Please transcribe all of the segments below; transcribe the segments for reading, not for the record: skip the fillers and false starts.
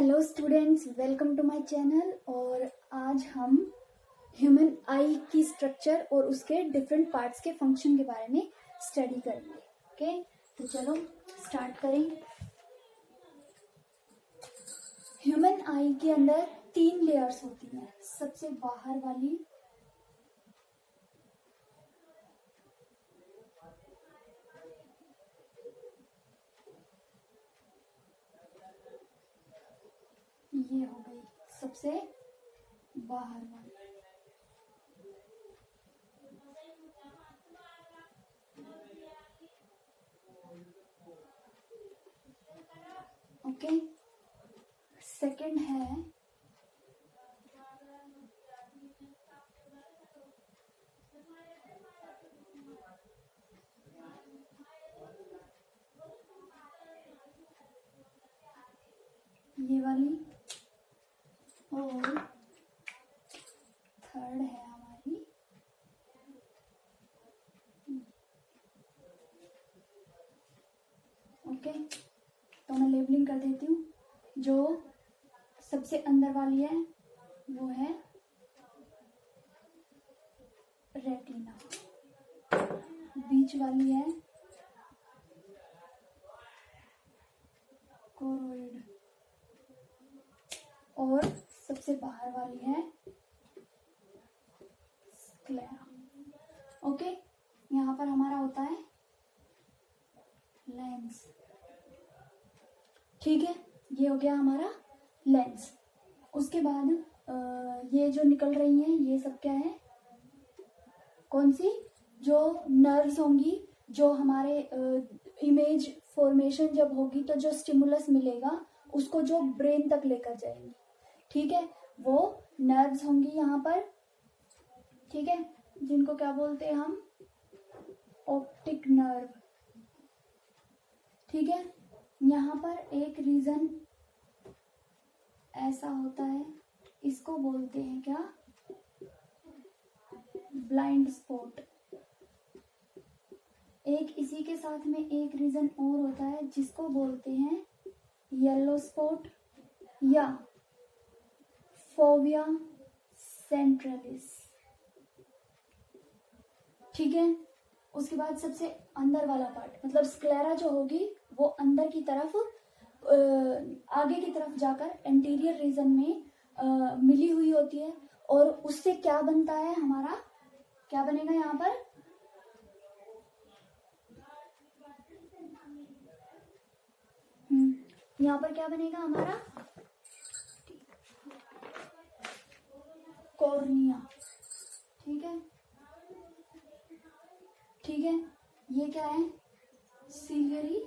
Hello students, welcome to my channel. और आज हम ह्यूमन आई की स्ट्रक्चर और उसके डिफरेंट पार्ट्स के फंक्शन के बारे में स्टडी करेंगे। ओके, तो चलो स्टार्ट करें। ह्यूमन आई के अंदर 3 लेयर्स होती हैं। सबसे बाहर वाली ये हो गई सबसे बाहर वाली। ओके, सेकंड है ये वाली, और थर्ड है हमारी ओके। तो मैं लेबलिंग कर देती हूँ। जो सबसे अंदर वाली है वो है रेटिना, बीच वाली है कोरोइड, और सबसे बाहर वाली है स्क्लेरा। ओके, यहाँ पर हमारा होता है लेंस। ठीक है, ये हो गया हमारा लेंस। उसके बाद ये जो निकल रही हैं ये सब क्या है, कौन सी, जो नर्व्स होंगी, जो हमारे इमेज फॉर्मेशन जब होगी तो जो स्टिमुलस मिलेगा उसको जो ब्रेन तक लेकर जाएंगी। ठीक है, वो नर्व्स होंगी यहाँ पर। ठीक है, जिनको क्या बोलते हैं हम, ऑप्टिक नर्व। ठीक है, यहाँ पर एक रीजन ऐसा होता है, इसको बोलते हैं क्या, ब्लाइंड स्पॉट। एक इसी के साथ में एक रीजन और होता है जिसको बोलते हैं येलो स्पॉट या फोविया सेंट्रलिस। ठीक है, उसके बाद सबसे अंदर वाला पार्ट मतलब स्क्लेरा जो होगी वो अंदर की तरफ आगे की तरफ जाकर एंटीरियर रीजन में मिली हुई होती है। और उससे क्या बनता है, हमारा क्या बनेगा यहाँ पर, यहाँ पर क्या बनेगा हमारा, कॉर्निया। ठीक है, ठीक है, ये क्या है, सिलियरी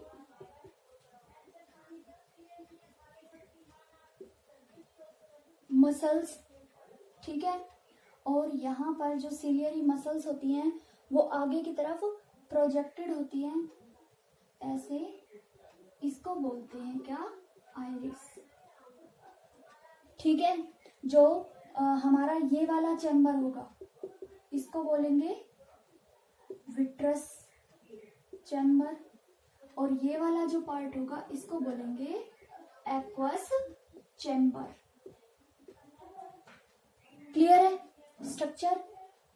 मसल्स। ठीक है, और यहाँ पर जो सिलियरी मसल्स होती हैं वो आगे की तरफ प्रोजेक्टेड होती हैं ऐसे, इसको बोलते हैं क्या, आइरिस। ठीक है, जो हमारा ये वाला चैम्बर होगा इसको बोलेंगे विट्रस चैम्बर, और ये वाला जो पार्ट होगा इसको बोलेंगे एक्वस चैम्बर। क्लियर है स्ट्रक्चर।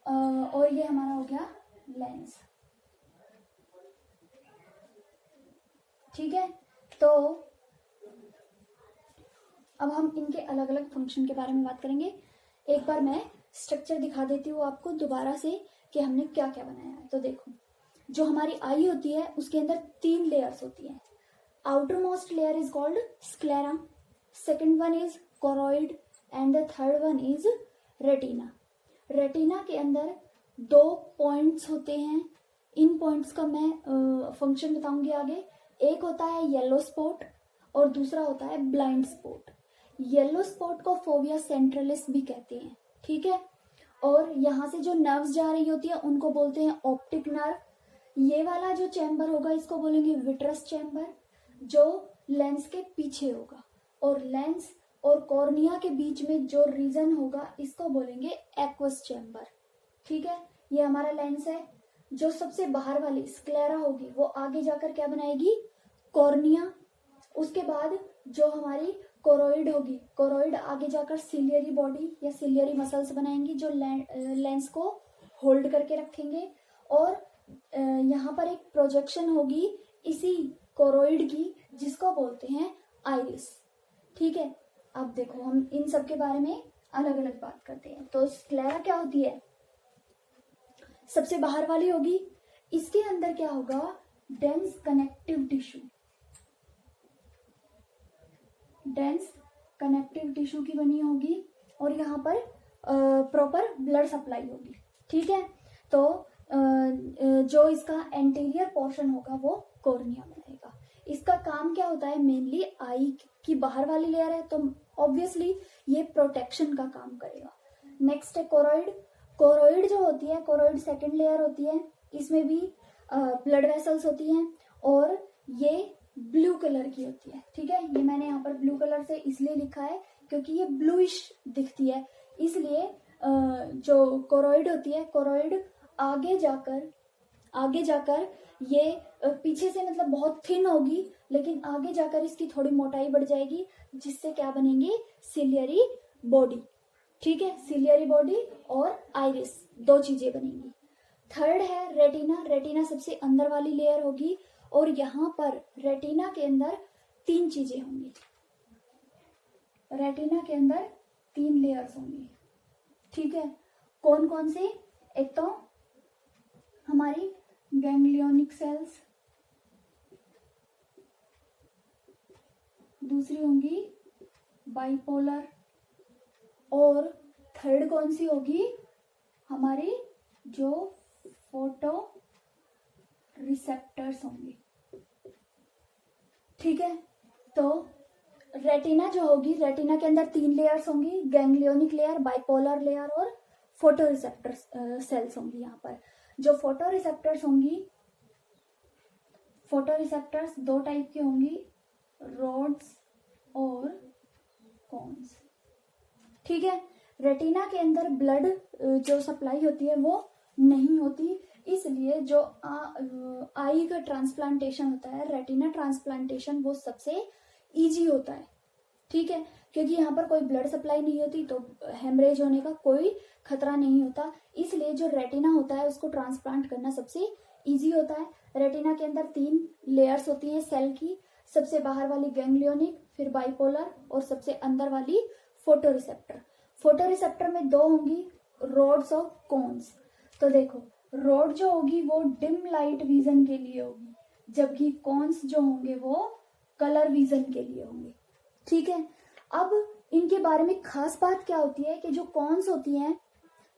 और ये हमारा हो गया लेंस। ठीक है, तो अब हम इनके अलग अलग फंक्शन के बारे में बात करेंगे। एक बार मैं स्ट्रक्चर दिखा देती हूँ आपको दोबारा से कि हमने क्या क्या बनाया है। तो देखो, जो हमारी आई होती है उसके अंदर 3 लेयर्स होती हैं। Outer most layer is called sclera, second one is choroid, and the third one is retina. Retina के अंदर 2 पॉइंट्स होते हैं। इन पॉइंट्स का मैं फंक्शन बताऊंगी आगे। एक होता है येलो स्पॉट और दूसरा होता है ब्लाइंड स्पॉट। येलो स्पॉट को फोविया सेंट्रलिस भी कहते हैं। ठीक है, और यहाँ से जो नर्व्स जा रही होती है उनको बोलते हैं ऑप्टिक नर्व। ये वाला जो चैम्बर होगा इसको बोलेंगे विट्रस चैम्बर, जो लेंस के पीछे होगा। और लेंस और कॉर्निया के बीच में जो रीजन होगा इसको बोलेंगे एक्वस चैम्बर। ठीक है, ये हमारा लेंस है। जो सबसे बाहर वाली स्क्लेरा होगी वो आगे जाकर क्या बनाएगी, कॉर्निया। उसके बाद जो हमारी कोरोइड होगी, कोरोइड आगे जाकर सिलियरी बॉडी या सिलियरी मसल्स बनाएंगी जो लेंस को होल्ड करके रखेंगे। और यहाँ पर एक प्रोजेक्शन होगी इसी कोरोइड की जिसको बोलते हैं आइरिस। ठीक है, अब देखो हम इन सब के बारे में अलग अलग बात करते हैं। तो स्क्लेरा क्या होती है, सबसे बाहर वाली होगी, इसके अंदर क्या होगा, dense connective tissue, dense connective tissue की बनी होगी और यहाँ पर प्रॉपर ब्लड सप्लाई होगी। ठीक है, तो जो इसका एंटीरियर पोर्शन होगा वो कॉर्निया बनाएगा। इसका काम क्या होता है, मेनली आई की बाहर वाली लेयर है तो ऑब्वियसली ये प्रोटेक्शन का काम करेगा। नेक्स्ट है कोरोइड। कोरोइड जो होती है, कोरोइड सेकंड लेयर होती है, इसमें भी ब्लड वेसल्स होती हैं और ये ब्लू कलर की होती है। ठीक है, ये मैंने यहाँ पर ब्लू कलर से इसलिए लिखा है क्योंकि ये ब्लूइश दिखती है, इसलिए जो कोरोइड होती है, कोरोइड आगे जाकर ये पीछे से मतलब बहुत थिन होगी लेकिन आगे जाकर इसकी थोड़ी मोटाई बढ़ जाएगी जिससे क्या बनेंगी, सिलियरी बॉडी। ठीक है, सिलियरी बॉडी और आइरिस, दो चीजें बनेंगी। थर्ड है रेटिना। रेटिना सबसे अंदर वाली लेयर होगी और यहाँ पर रेटिना के अंदर तीन चीजें होंगी, रेटिना के अंदर तीन लेयर्स होंगी। ठीक है, कौन कौन सी, एक तो हमारी गैंग्लियोनिक सेल्स, दूसरी होंगी बाइपोलर और थर्ड कौन सी होगी, हमारी जो फोटो रिसेप्टर्स होंगे। ठीक है, तो रेटिना जो होगी, रेटिना के अंदर तीन लेयर्स होंगी, गैंग्लियोनिक लेयर, बाइपोलर लेयर और फोटो रिसेप्टर सेल्स होंगी। यहाँ पर जो फोटो रिसेप्टर्स होंगी, फोटो रिसेप्टर्स दो टाइप की होंगी, रोड्स और कोन्स। ठीक है, रेटिना के अंदर ब्लड जो सप्लाई होती है वो नहीं होती, इसलिए जो आई का ट्रांसप्लांटेशन होता है, रेटिना ट्रांसप्लांटेशन, वो सबसे इजी होता है। ठीक है, क्योंकि यहाँ पर कोई ब्लड सप्लाई नहीं होती तो हेमरेज होने का कोई खतरा नहीं होता, इसलिए जो रेटिना होता है उसको ट्रांसप्लांट करना सबसे इजी होता है। रेटिना के अंदर तीन लेयर्स होती हैं सेल की, सबसे बाहर वाली गैंग्लियोनिक, फिर बाइपोलर और सबसे अंदर वाली फोटो रिसेप्टर। फोटो रिसेप्टर में दो होंगी, रोड्स और कोन्स। तो देखो, रोड जो होगी वो डिम लाइट विजन के लिए होगी, जबकि कोन्स जो होंगे वो कलर विजन के लिए होंगे। ठीक है, अब इनके बारे में खास बात क्या होती है कि जो कॉन्स होती हैं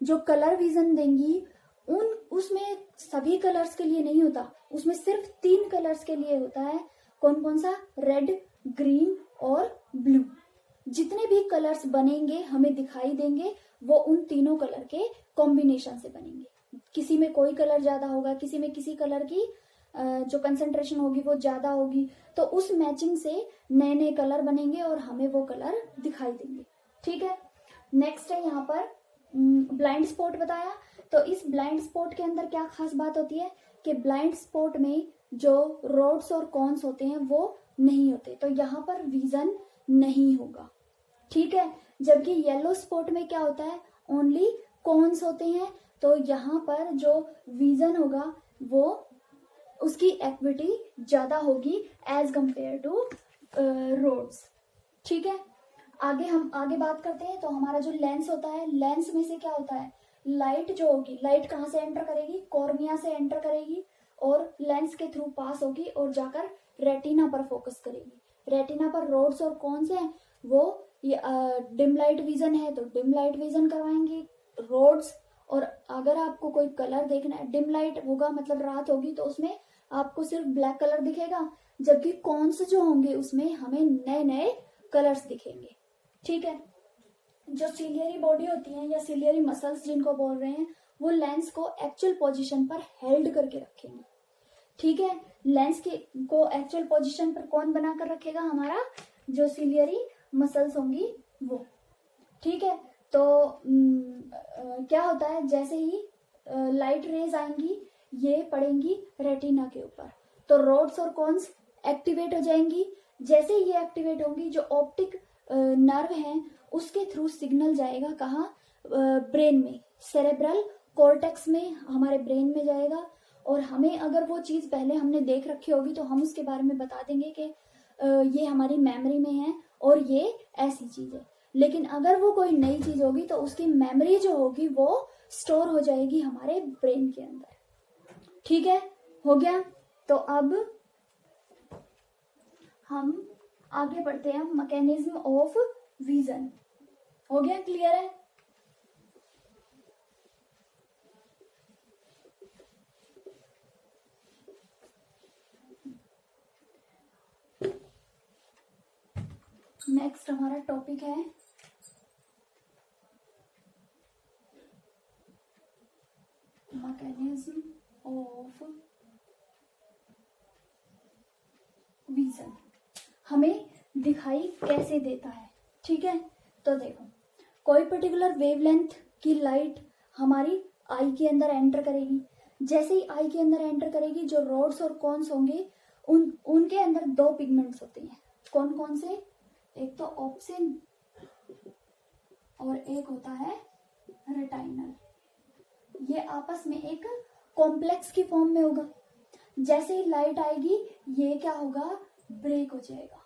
जो कलर विजन देंगी, उसमें सभी कलर्स के लिए नहीं होता, उसमें सिर्फ तीन कलर्स के लिए होता है। कौन कौन सा, रेड, ग्रीन और ब्लू। जितने भी कलर्स बनेंगे हमें दिखाई देंगे वो उन तीनों कलर के कॉम्बिनेशन से बनेंगे। किसी में कोई कलर ज्यादा होगा, किसी में किसी कलर की जो कंसंट्रेशन होगी वो ज्यादा होगी, तो उस मैचिंग से नए नए कलर बनेंगे और हमें वो कलर दिखाई देंगे। ठीक है, नेक्स्ट है यहाँ पर ब्लाइंड स्पॉट बताया। तो इस ब्लाइंड स्पॉट के अंदर क्या खास बात होती है कि ब्लाइंड स्पॉट में जो रोड्स और कॉन्स होते हैं वो नहीं होते, तो यहाँ पर विजन नहीं होगा। ठीक है, जबकि येलो स्पॉट में क्या होता है, ओनली कॉन्स होते हैं, तो यहाँ पर जो विजन होगा वो उसकी एक्विटी ज्यादा होगी एज कंपेयर टू रोड्स। ठीक है, हम आगे बात करते हैं। तो हमारा जो लेंस होता है, लेंस में से क्या होता है, लाइट जो होगी, लाइट कहाँ से एंटर करेगी, कॉर्निया से एंटर करेगी और लेंस के थ्रू पास होगी और जाकर रेटिना पर फोकस करेगी। रेटिना पर रोड्स और कॉन्स हैं, वो डिम लाइट विजन है तो डिम लाइट विजन करवाएंगे रोड्स, और अगर आपको कोई कलर देखना है, डिम लाइट होगा मतलब रात होगी तो उसमें आपको सिर्फ ब्लैक कलर दिखेगा, जबकि कॉन्स जो होंगे उसमें हमें नए नए कलर्स दिखेंगे। ठीक है, जो सिलियरी बॉडी होती है या सिलियरी मसल्स जिनको बोल रहे हैं, वो लेंस को एक्चुअल पोजीशन पर हेल्ड करके रखेंगे। ठीक है, लेंस को एक्चुअल पोजीशन पर कौन बनाकर रखेगा, हमारा जो सिलियरी मसल्स होंगी वो। ठीक है, तो क्या होता है, जैसे ही लाइट रेज आएंगी ये पड़ेंगी रेटिना के ऊपर, तो रोड्स और कॉन्स एक्टिवेट हो जाएंगी। जैसे ही ये एक्टिवेट होंगी, जो ऑप्टिक नर्व है उसके थ्रू सिग्नल जाएगा कहाँ, ब्रेन में, सेरेब्रल कॉर्टेक्स में, हमारे ब्रेन में जाएगा। और हमें अगर वो चीज़ पहले हमने देख रखी होगी तो हम उसके बारे में बता देंगे कि ये हमारी मेमोरी में है और ये ऐसी चीज़ है। लेकिन अगर वो कोई नई चीज़ होगी तो उसकी मेमोरी जो होगी वो स्टोर हो जाएगी हमारे ब्रेन के अंदर। ठीक है, हो गया। तो अब हम आगे बढ़ते हैं, मैकेनिज्म ऑफ विजन। हो गया, क्लियर है? नेक्स्ट हमारा टॉपिक है मैकेनिज्म ऑफ विजन, हमें दिखाई कैसे देता है। ठीक है, तो देखो, कोई पर्टिकुलर वेवलेंथ की लाइट हमारी आई के अंदर एंटर करेगी। जैसे ही आई के अंदर एंटर करेगी, जो रोड्स और कॉन्स होंगे उनके अंदर दो पिगमेंट्स होते हैं। कौन कौन से? एक तो ऑप्सिन और एक होता है रेटाइनल। ये आपस में एक कॉम्प्लेक्स की फॉर्म में होगा। जैसे ही लाइट आएगी ये क्या होगा, ब्रेक हो जाएगा।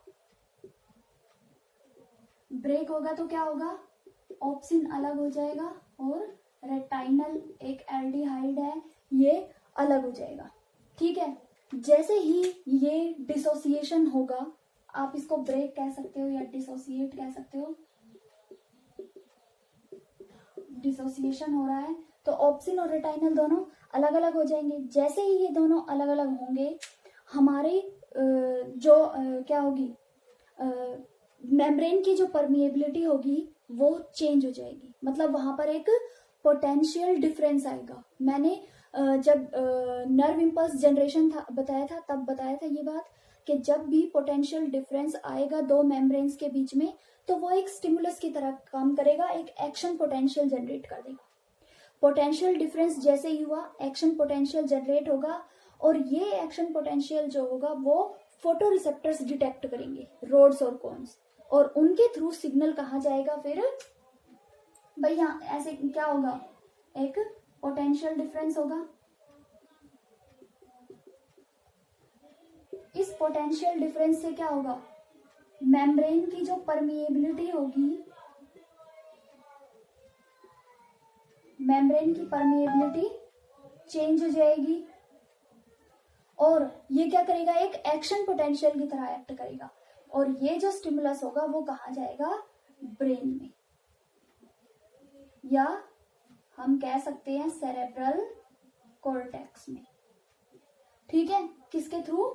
ब्रेक होगा तो क्या होगा, ऑप्सिन अलग हो जाएगा और रेटाइनल एक एल्डिहाइड है ये अलग हो जाएगा। ठीक है, जैसे ही ये डिसोसिएशन होगा, आप इसको ब्रेक कह सकते हो या डिसोसिएट कह सकते हो। डिसोसिएशन हो रहा है तो ऑप्सिन और रेटाइनल दोनों अलग अलग हो जाएंगे। जैसे ही ये दोनों अलग अलग होंगे, हमारे क्या होगी, मेम्ब्रेन की जो परमिएबिलिटी होगी वो चेंज हो जाएगी। मतलब वहां पर एक पोटेंशियल डिफरेंस आएगा। मैंने जब नर्व इम्पल्स जनरेशन बताया था तब बताया था ये बात कि जब भी पोटेंशियल डिफरेंस आएगा दो मेम्ब्रेन्स के बीच में, तो वो एक स्टिमुलस की तरह काम करेगा, एक एक्शन पोटेंशियल जनरेट कर देगा। पोटेंशियल डिफरेंस जैसे ही हुआ, एक्शन पोटेंशियल जनरेट होगा और ये एक्शन पोटेंशियल जो होगा वो फोटो रिसेप्टर्स डिटेक्ट करेंगे, रोड्स और कॉन्स, और उनके थ्रू सिग्नल कहाँ जाएगा फिर भाई। यहाँ ऐसे क्या होगा, एक पोटेंशियल डिफरेंस होगा। इस पोटेंशियल डिफरेंस से क्या होगा, मेम्ब्रेन की जो परमिएबिलिटी होगी, मेम्ब्रेन की परमिएबिलिटी चेंज हो जाएगी और ये क्या करेगा, एक एक्शन पोटेंशियल की तरह एक्ट करेगा। और ये जो स्टिमुलस होगा वो कहाँ जाएगा, ब्रेन में, या हम कह सकते हैं सेरेब्रल कॉर्टेक्स में। ठीक है, किसके थ्रू,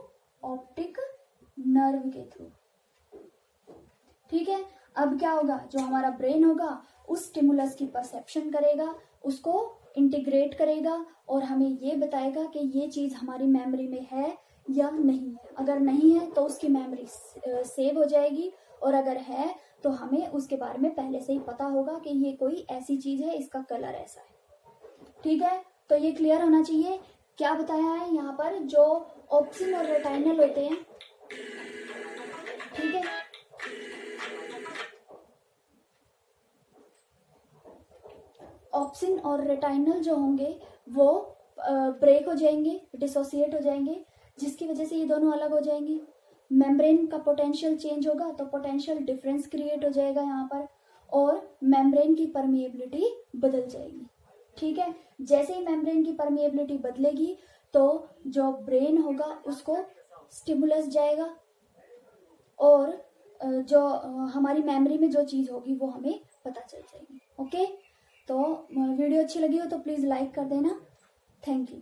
ऑप्टिक नर्व के थ्रू। ठीक है, अब क्या होगा, जो हमारा ब्रेन होगा उस स्टिमुलस की परसेप्शन करेगा, उसको इंटीग्रेट करेगा और हमें ये बताएगा कि ये चीज हमारी मेमोरी में है या नहीं है। अगर नहीं है तो उसकी मेमोरी सेव हो जाएगी, और अगर है तो हमें उसके बारे में पहले से ही पता होगा कि ये कोई ऐसी चीज है, इसका कलर ऐसा है। ठीक है, तो ये क्लियर होना चाहिए। क्या बताया है यहाँ पर, जो ऑप्सिन और रेटाइनल होते हैं, ठीक है, ऑप्सिन और रेटाइनल जो होंगे वो ब्रेक हो जाएंगे, डिसोसिएट हो जाएंगे, जिसकी वजह से ये दोनों अलग हो जाएंगे। मेम्ब्रेन का पोटेंशियल चेंज होगा तो पोटेंशियल डिफरेंस क्रिएट हो जाएगा यहाँ पर, और मेम्ब्रेन की परमिएबिलिटी बदल जाएगी। ठीक है, जैसे ही मेम्ब्रेन की परमिएबिलिटी बदलेगी तो जो ब्रेन होगा उसको स्टिमुलस जाएगा, और जो हमारी मेमोरी में जो चीज होगी वो हमें पता चल जाएगी। ओके, तो वीडियो अच्छी लगी हो तो प्लीज लाइक कर देना। Thank you.